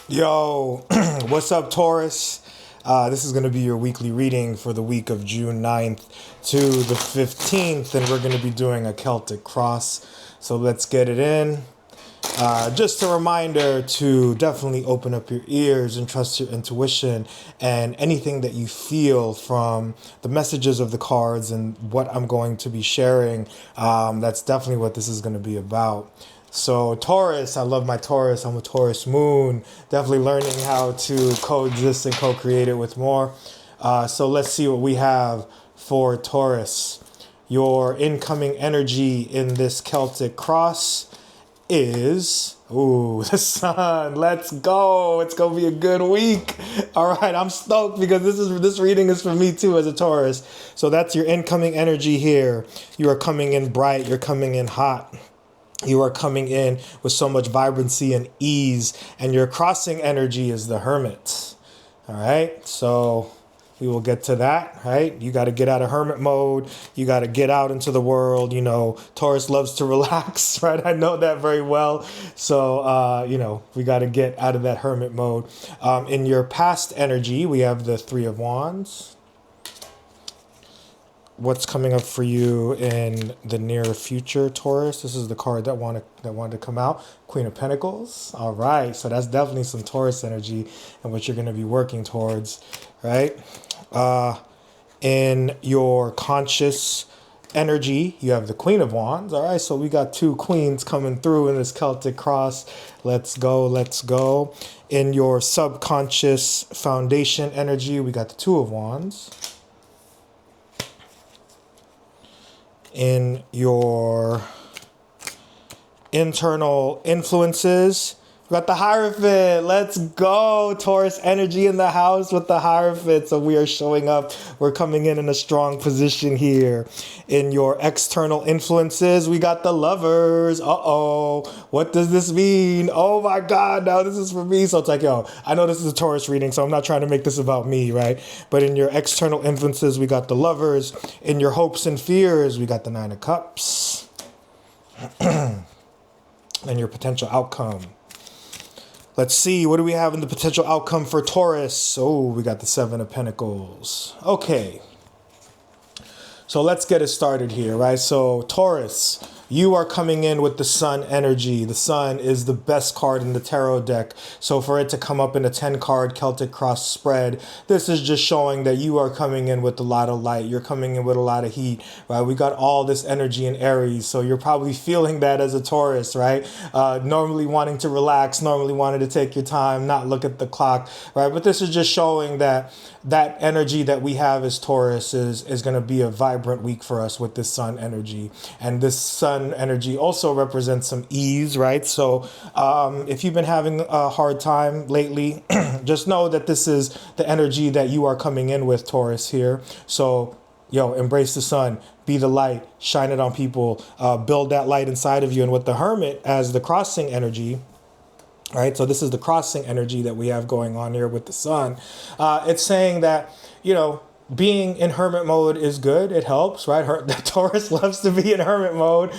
Yo, what's up, Taurus? This is going to be your weekly reading for the week of June 9th to the 15th, and we're going to be doing a Celtic cross. So let's get it in. Just a reminder to definitely open up your ears and trust your intuition and anything that you feel from the messages of the cards and what I'm going to be sharing. That's definitely what this is going to be about. So Taurus, I love my Taurus. I'm a Taurus moon. Definitely learning how to coexist and co-create it with more. So let's see what we have for Taurus. Your incoming energy in this Celtic cross is the sun. Let's go. It's gonna be a good week. All right, I'm stoked because this reading is for me too as a Taurus. So that's your incoming energy here. You are coming in bright. You're coming in hot. You are coming in with so much vibrancy and ease, and your crossing energy is the hermit. All right, so we will get to that, right? You got to get out of hermit mode. You got to get out into the world. You know, Taurus loves to relax, right? I know that very well. So, we got to get out of that hermit mode. In your past energy, we have the Three of Wands. What's coming up for you in the near future, Taurus? This is the card that wanted to come out. Queen of Pentacles. All right, so that's definitely some Taurus energy and what you're going to be working towards, right? In your conscious energy, you have the Queen of Wands. All right, so we got two queens coming through in this Celtic cross. Let's go, let's go. In your subconscious foundation energy, we got the Two of Wands. In your internal influences, we got the Hierophant. Let's go. Taurus energy in the house with the Hierophant. So we are showing up. We're coming in a strong position here. In your external influences, we got the Lovers. Uh-oh. What does this mean? Oh my God. Now this is for me. So it's like, yo, I know this is a Taurus reading, so I'm not trying to make this about me, right? But in your external influences, we got the Lovers. In your hopes and fears, we got the Nine of Cups. And your potential outcome. Let's see, what do we have in the potential outcome for Taurus? Oh, we got the Seven of Pentacles. Okay. So let's get it started here, right? So Taurus, you are coming in with the Sun energy. The Sun is the best card in the tarot deck. So for it to come up in a 10-card Celtic cross spread, this is just showing that you are coming in with a lot of light. You're coming in with a lot of heat, right? We got all this energy in Aries. So you're probably feeling that as a Taurus, right? Normally wanting to relax, normally wanting to take your time, not look at the clock, right? But this is just showing that that energy that we have as Taurus is going to be a vibrant week for us with this Sun energy. And this Sun energy also represents some ease, right? So if you've been having a hard time lately, just know that this is the energy that you are coming in with, Taurus, here. So embrace the sun, be the light, shine it on people, build that light inside of you. And with the Hermit as the crossing energy, right? So this is the crossing energy that we have going on here with the sun. It's saying that, being in hermit mode is good. It helps, right? Taurus loves to be in hermit mode.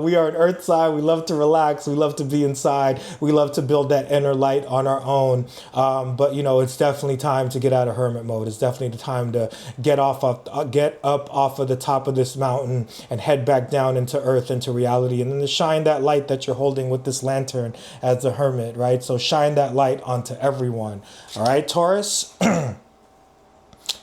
We are an earth sign. We love to relax. We love to be inside. We love to build that inner light on our own. But it's definitely time to get out of hermit mode. It's definitely the time to get up off of the top of this mountain and head back down into earth, into reality, and then to shine that light that you're holding with this lantern as the hermit, right? So shine that light onto everyone. All right, Taurus.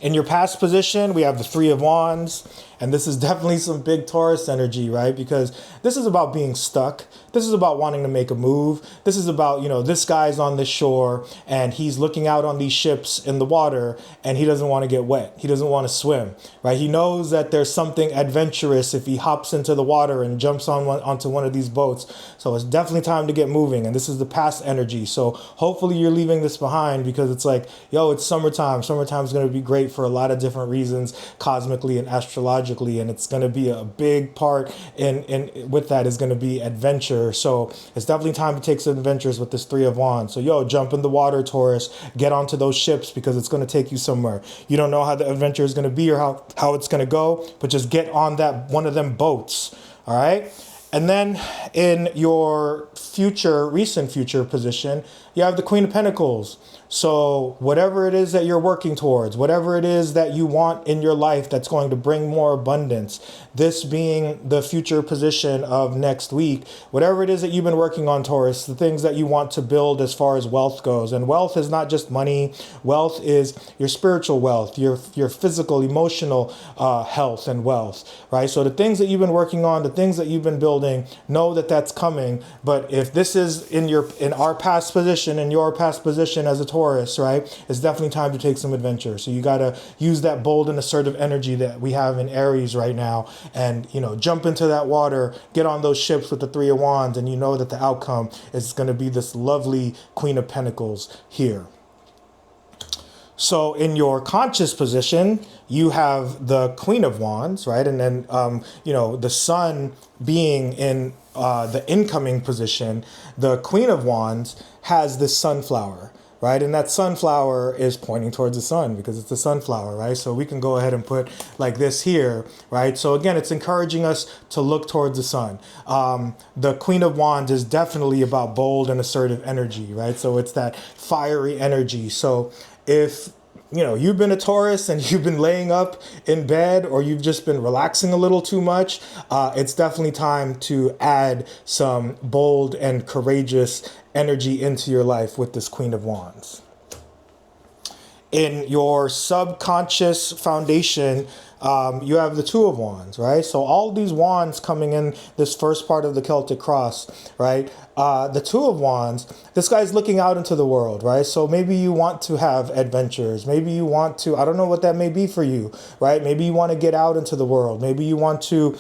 In your past position, we have the Three of Wands, and this is definitely some big Taurus energy, right? Because this is about being stuck. This is about wanting to make a move. This is about, this guy's on the shore and he's looking out on these ships in the water and he doesn't want to get wet. He doesn't want to swim, right? He knows that there's something adventurous if he hops into the water and jumps onto one of these boats. So it's definitely time to get moving. And this is the past energy. So hopefully you're leaving this behind because it's like, it's summertime. Summertime is going to be great for a lot of different reasons, cosmically and astrologically. And it's going to be a big part in with that is going to be adventure. So it's definitely time to take some adventures with this Three of Wands. So jump in the water, Taurus, get onto those ships because it's going to take you somewhere. You don't know how the adventure is going to be or how it's going to go, but just get on that one of them boats. All right. And then in your recent future position, you have the Queen of Pentacles. So whatever it is that you're working towards, whatever it is that you want in your life that's going to bring more abundance, this being the future position of next week, whatever it is that you've been working on, Taurus, the things that you want to build as far as wealth goes. And wealth is not just money. Wealth is your spiritual wealth, your physical, emotional health and wealth, right? So the things that you've been working on, the things that you've been building, know that that's coming. But if this is in our past position, in your past position as a Taurus, right, it's definitely time to take some adventure. So you got to use that bold and assertive energy that we have in Aries right now, and jump into that water, get on those ships with the Three of Wands, and you know that the outcome is going to be this lovely Queen of Pentacles here. So in your conscious position, you have the Queen of Wands, right? And then, the Sun being in the incoming position, the Queen of Wands has this sunflower, right? And that sunflower is pointing towards the sun because it's a sunflower, right? So we can go ahead and put like this here, right? So again, it's encouraging us to look towards the sun. The Queen of Wands is definitely about bold and assertive energy, right? So it's that fiery energy. So if you've been a Taurus and you've been laying up in bed, or you've just been relaxing a little too much, it's definitely time to add some bold and courageous energy into your life with this Queen of Wands. In your subconscious foundation, you have the Two of Wands, right? So all these wands coming in this first part of the Celtic cross, right? The Two of Wands, this guy's looking out into the world, right? So maybe you want to have adventures. Maybe you want to, I don't know what that may be for you, right? Maybe you want to get out into the world. Maybe you want to,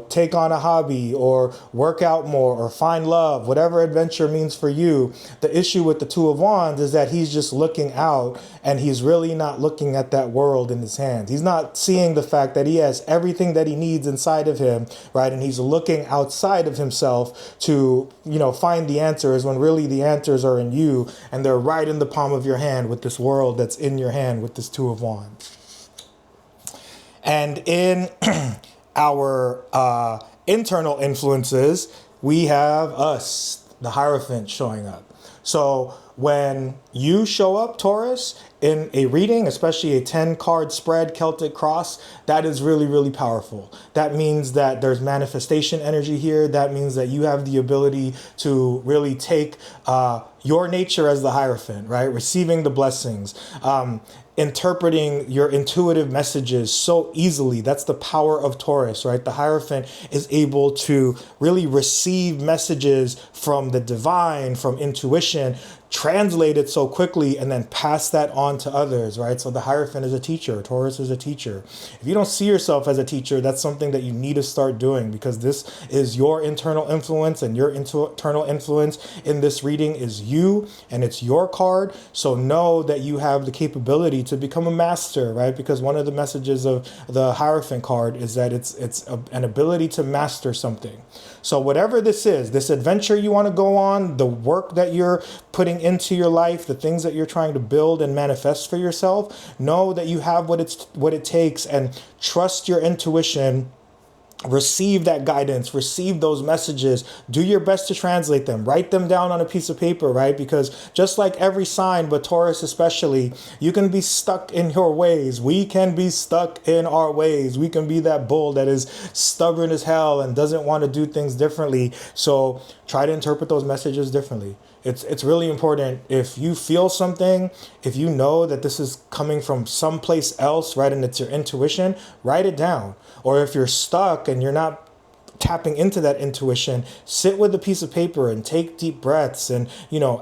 take on a hobby or work out more or find love, whatever adventure means for you. The issue with the Two of Wands is that he's just looking out, and he's really not looking at that world in his hands. He's not seeing the fact that he has everything that he needs inside of him, right? And he's looking outside of himself to, find the answers, when really the answers are in you, and they're right in the palm of your hand with this world that's in your hand with this Two of Wands. And in our internal influences, we have us, the Hierophant, showing up. So when you show up, Taurus, in a reading, especially a 10-card spread Celtic cross, that is really, really powerful. That means that there's manifestation energy here. That means that you have the ability to really take your nature as the Hierophant, right? Receiving the blessings, interpreting your intuitive messages so easily. That's the power of Taurus, right? The Hierophant is able to really receive messages from the divine, from intuition, translate it so quickly, and then pass that on to others, right? So the Hierophant is a teacher. Taurus is a teacher. If you don't see yourself as a teacher, that's something that you need to start doing, because this is your internal influence, and your internal influence in this reading is you, and it's your card. So know that you have the capability to become a master, right? Because one of the messages of the Hierophant card is that it's an ability to master something. So whatever this is, this adventure you want to go on, the work that you're putting into your life, the things that you're trying to build and manifest for yourself, know that you have what it takes, and trust your intuition. Receive that guidance, receive those messages, do your best to translate them, write them down on a piece of paper, right? Because just like every sign, but Taurus especially, you can be stuck in your ways. We can be stuck in our ways. We can be that bull that is stubborn as hell and doesn't want to do things differently. So try to interpret those messages differently. It's really important. If you feel something, if you know that this is coming from someplace else, right, and it's your intuition, write it down. Or if you're stuck and you're not tapping into that intuition, sit with a piece of paper and take deep breaths, and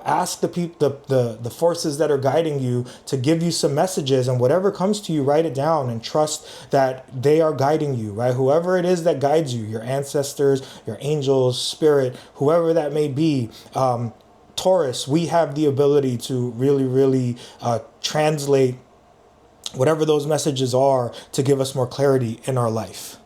ask the forces that are guiding you to give you some messages, and whatever comes to you, write it down and trust that they are guiding you, right? Whoever it is that guides you, your ancestors, your angels, spirit, whoever that may be. Taurus, we have the ability to really, really translate whatever those messages are to give us more clarity in our life.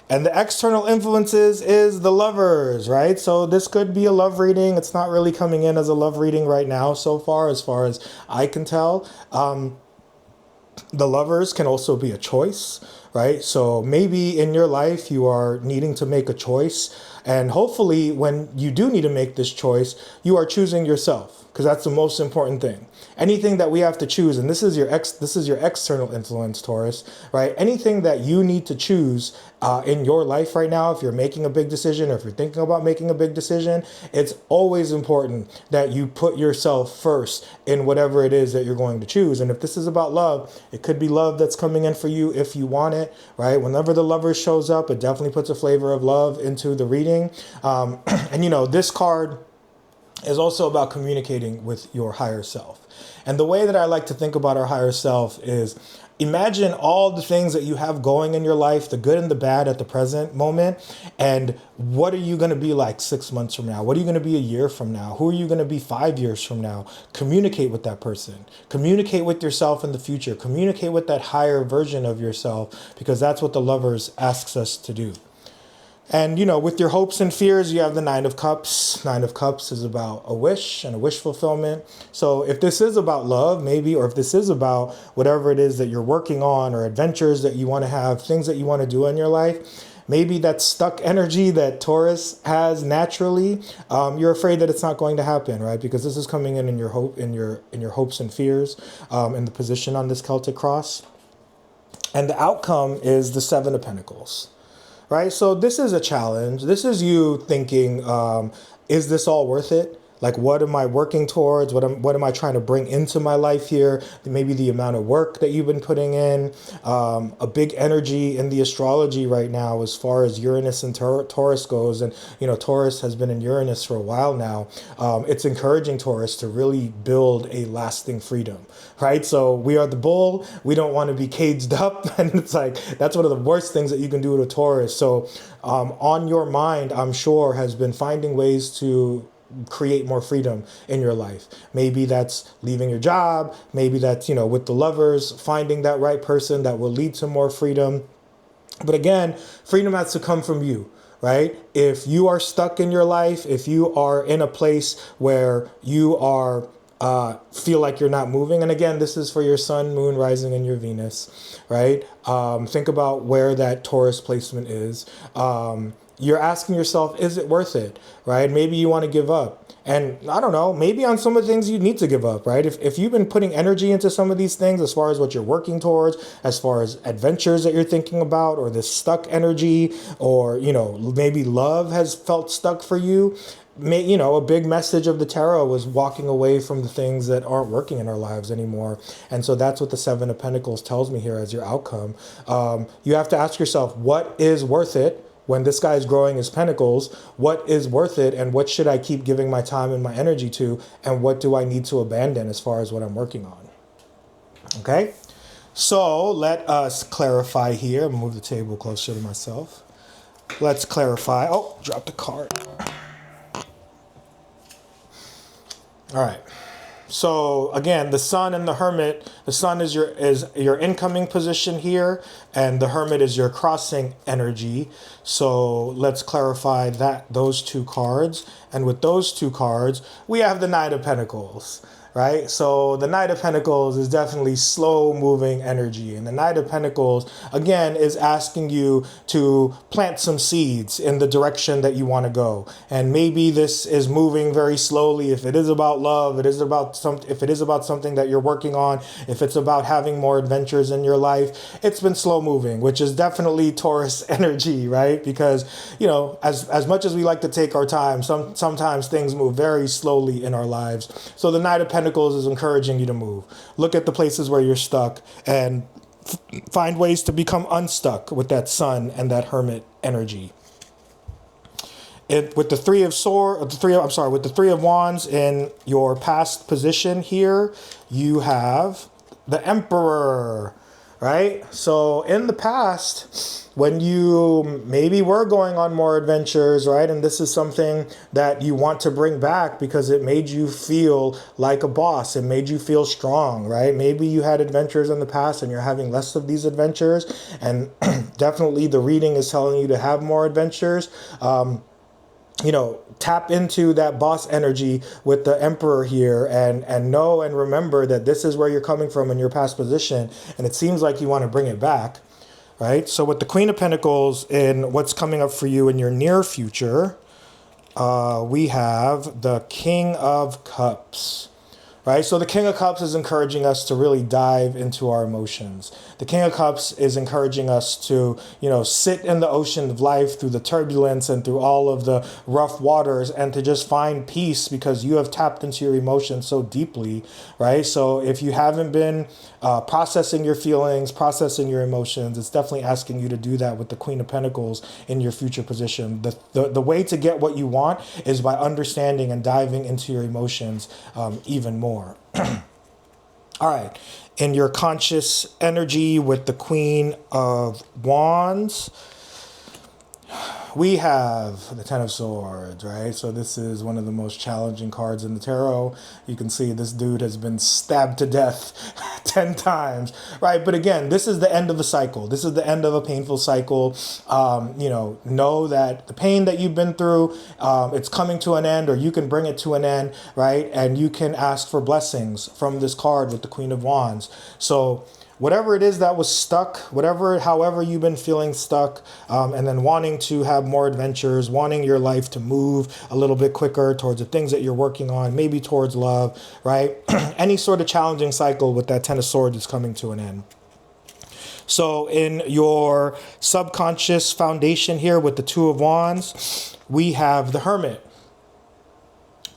And the external influences is the Lovers, right? So this could be a love reading. It's not really coming in as a love reading right now so far as I can tell. The Lovers can also be a choice, right? So maybe in your life you are needing to make a choice, And hopefully when you do need to make this choice, you are choosing yourself, because that's the most important thing. Anything that we have to choose, and this is your external influence, Taurus, right? Anything that you need to choose in your life right now, if you're making a big decision or if you're thinking about making a big decision, it's always important that you put yourself first in whatever it is that you're going to choose. And if this is about love, it could be love that's coming in for you if you want it, right? Whenever the lover shows up, it definitely puts a flavor of love into the reading. And this card is also about communicating with your higher self. And the way that I like to think about our higher self is, imagine all the things that you have going in your life, the good and the bad at the present moment. And what are you going to be like 6 months from now? What are you going to be a year from now? Who are you going to be 5 years from now? Communicate with that person. Communicate with yourself in the future. Communicate with that higher version of yourself, because that's what the Lovers asks us to do. And, with your hopes and fears, you have the Nine of Cups. Nine of Cups is about a wish and a wish fulfillment. So if this is about love, maybe, or if this is about whatever it is that you're working on, or adventures that you want to have, things that you want to do in your life, maybe that stuck energy that Taurus has naturally, you're afraid that it's not going to happen, right? Because this is coming in your hope, in your hopes and fears, in the position on this Celtic cross. And the outcome is the Seven of Pentacles. Right? So this is a challenge. This is you thinking, is this all worth it? Like, what am I working towards? What am I trying to bring into my life here? Maybe the amount of work that you've been putting in. A big energy in the astrology right now as far as Uranus and Taurus goes. And, Taurus has been in Uranus for a while now. It's encouraging Taurus to really build a lasting freedom, right? So we are the bull. We don't want to be caged up. And it's like, that's one of the worst things that you can do to Taurus. So on your mind, I'm sure, has been finding ways to create more freedom in your life. Maybe that's leaving your job. Maybe that's, with the Lovers, finding that right person that will lead to more freedom. But again, freedom has to come from you, right? If you are stuck in your life, if you are in a place where you are feel like you're not moving. And again, this is for your sun, moon, rising, and your Venus, right? Think about where that Taurus placement is. You're asking yourself, is it worth it, right? Maybe you want to give up. And I don't know, maybe on some of the things you need to give up, right? If you've been putting energy into some of these things, as far as what you're working towards, as far as adventures that you're thinking about, or this stuck energy, or, maybe love has felt stuck for you, a big message of the tarot was walking away from the things that aren't working in our lives anymore. And so that's what the Seven of Pentacles tells me here as your outcome. You have to ask yourself, what is worth it? When this guy is growing his pentacles, what is worth it, and what should I keep giving my time and my energy to, and what do I need to abandon as far as what I'm working on? Okay, so let us clarify here. I'm gonna move the table closer to myself. Let's clarify. Oh, dropped a card. All right. So again, the Sun and the Hermit, the Sun is your incoming position here, and the Hermit is your crossing energy. So let's clarify those two cards. And with those two cards, we have the Knight of Pentacles, right? So the Knight of Pentacles is definitely slow moving energy. And the Knight of Pentacles, again, is asking you to plant some seeds in the direction that you want to go. And maybe this is moving very slowly. If it is about love, if it is about something that you're working on, if it's about having more adventures in your life, it's been slow moving, which is definitely Taurus energy, right? Because, as much as we like to take our time, sometimes things move very slowly in our lives. So the Knight of Pentacles is encouraging you to move. Look at the places where you're stuck and find ways to become unstuck with that Sun and that Hermit energy. With the Three of Wands in your past position here, you have the Emperor, right? So in the past, when you maybe were going on more adventures, right? And this is something that you want to bring back because it made you feel like a boss. It made you feel strong, right? Maybe you had adventures in the past and you're having less of these adventures. And definitely the reading is telling you to have more adventures. Tap into that boss energy with the Emperor here and know and remember that this is where you're coming from in your past position. And it seems like you want to bring it back. right? So with the Queen of Pentacles in what's coming up for you in your near future, we have the King of Cups. Right? So the King of Cups is encouraging us to really dive into our emotions. The King of Cups is encouraging us to, sit in the ocean of life through the turbulence and through all of the rough waters and to just find peace because you have tapped into your emotions so deeply, right? So if you haven't been processing your feelings, processing your emotions, it's definitely asking you to do that with the Queen of Pentacles in your future position. The way to get what you want is by understanding and diving into your emotions even more. All right. In your conscious energy with the Queen of Wands, we have the Ten of Swords, right? So this is one of the most challenging cards in the tarot. You can see this dude has been stabbed to death 10 times, right? But again, this is the end of a cycle. This is the end of a painful cycle. Know that the pain that you've been through, it's coming to an end, or you can bring it to an end, right? And you can ask for blessings from this card with the Queen of Wands. So whatever it is that was stuck, however you've been feeling stuck, and then wanting to have more adventures, wanting your life to move a little bit quicker towards the things that you're working on, maybe towards love, right? Any sort of challenging cycle with that Ten of Swords is coming to an end. So in your subconscious foundation here with the Two of Wands, we have the Hermit.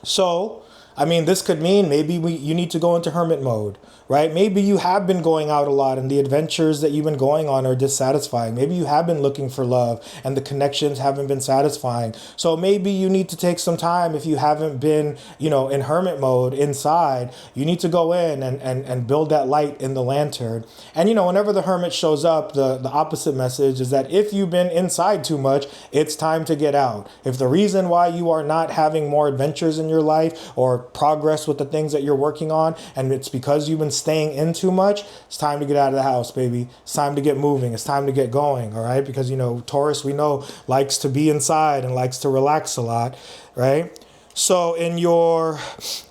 So, this could mean maybe you need to go into hermit mode, right? Maybe you have been going out a lot and the adventures that you've been going on are dissatisfying. Maybe you have been looking for love and the connections haven't been satisfying. So maybe you need to take some time if you haven't been, in hermit mode inside. You need to go in and build that light in the lantern. And, whenever the hermit shows up, the opposite message is that if you've been inside too much, it's time to get out. If the reason why you are not having more adventures in your life or progress with the things that you're working on, and it's because you've been staying in too much, it's time to get out of the house, baby. It's time to get moving. It's time to get going, all right? Because, Taurus, we know, likes to be inside and likes to relax a lot, right? So in your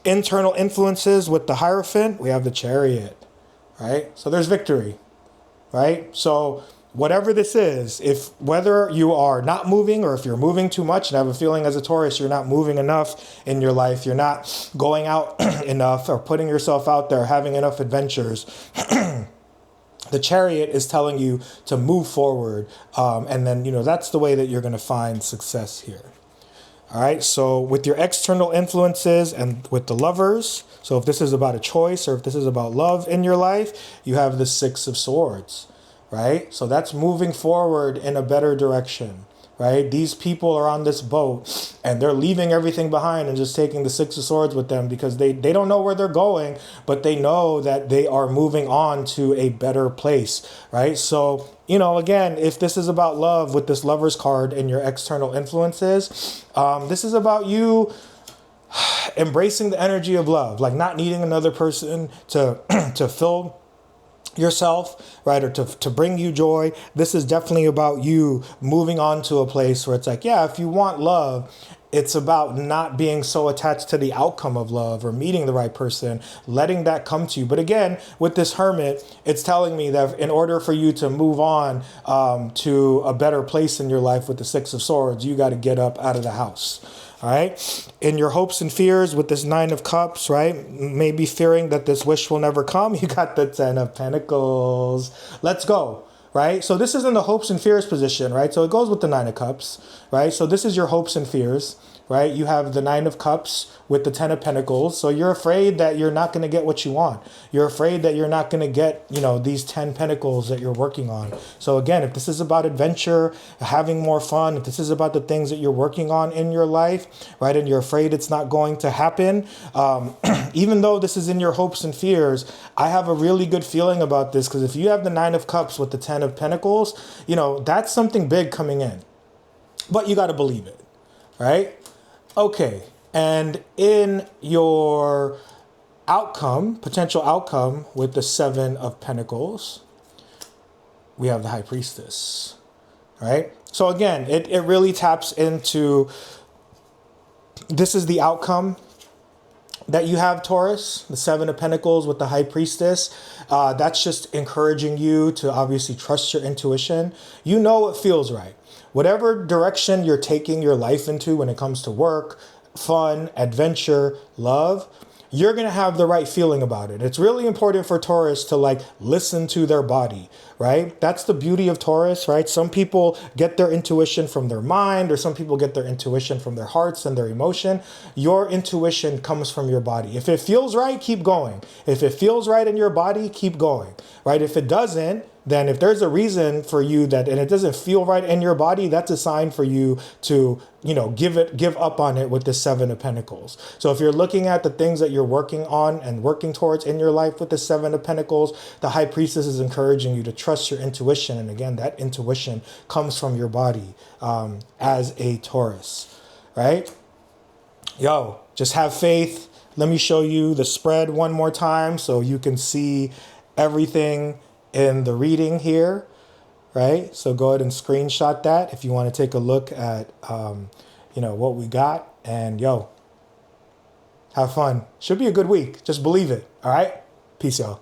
internal influences with the Hierophant, we have the Chariot, right? So there's victory, right? So whatever this is, whether you are not moving or if you're moving too much, and I have a feeling as a Taurus, you're not moving enough in your life, you're not going out enough or putting yourself out there, having enough adventures, the Chariot is telling you to move forward. And then, that's the way that you're going to find success here. All right. So with your external influences and with the Lovers, so if this is about a choice or if this is about love in your life, you have the Six of Swords. Right? So that's moving forward in a better direction, right? These people are on this boat and they're leaving everything behind and just taking the Six of Swords with them because they don't know where they're going, but they know that they are moving on to a better place, right? So, again, if this is about love with this Lovers card in your external influences, this is about you embracing the energy of love, like not needing another person to fill yourself, right, or to bring you joy. This is definitely about you moving on to a place where it's like, yeah, if you want love, it's about not being so attached to the outcome of love or meeting the right person, letting that come to you. But again, with this Hermit, it's telling me that in order for you to move on to a better place in your life with the Six of Swords, you got to get up out of the house. All right. In your hopes and fears with this Nine of Cups, right? Maybe fearing that this wish will never come. You got the Ten of Pentacles. Let's go. Right. So this is in the hopes and fears position. Right. So it goes with the Nine of Cups. Right. So this is your hopes and fears. Right. You have the Nine of Cups with the Ten of Pentacles. So you're afraid that you're not going to get what you want. You're afraid that you're not going to get, these 10 pentacles that you're working on. So again, if this is about adventure, having more fun, if this is about the things that you're working on in your life, right, and you're afraid it's not going to happen, even though this is in your hopes and fears, I have a really good feeling about this because if you have the Nine of Cups with the Ten of Pentacles, that's something big coming in. But you got to believe it, right? Okay. And in your potential outcome with the Seven of Pentacles, we have the High Priestess, right? So again, it really taps into, this is the outcome that you have, Taurus, the Seven of Pentacles with the High Priestess, that's just encouraging you to obviously trust your intuition. You know what feels right. Whatever direction you're taking your life into when it comes to work, fun, adventure, love, you're going to have the right feeling about it. It's really important for Taurus to like listen to their body, right? That's the beauty of Taurus, right? Some people get their intuition from their mind, or some people get their intuition from their hearts and their emotion. Your intuition comes from your body. If it feels right, keep going. If it feels right in your body, keep going, right? If it doesn't, then if there's a reason for you that, and it doesn't feel right in your body, that's a sign for you to, give up on it with the Seven of Pentacles. So if you're looking at the things that you're working on and working towards in your life with the Seven of Pentacles, the High Priestess is encouraging you to trust your intuition. And again, that intuition comes from your body as a Taurus, right? Yo, just have faith. Let me show you the spread one more time so you can see everything in the reading here, right? So go ahead and screenshot that if you want to take a look at, what we got. And yo, have fun. Should be a good week. Just believe it. All right. Peace, y'all.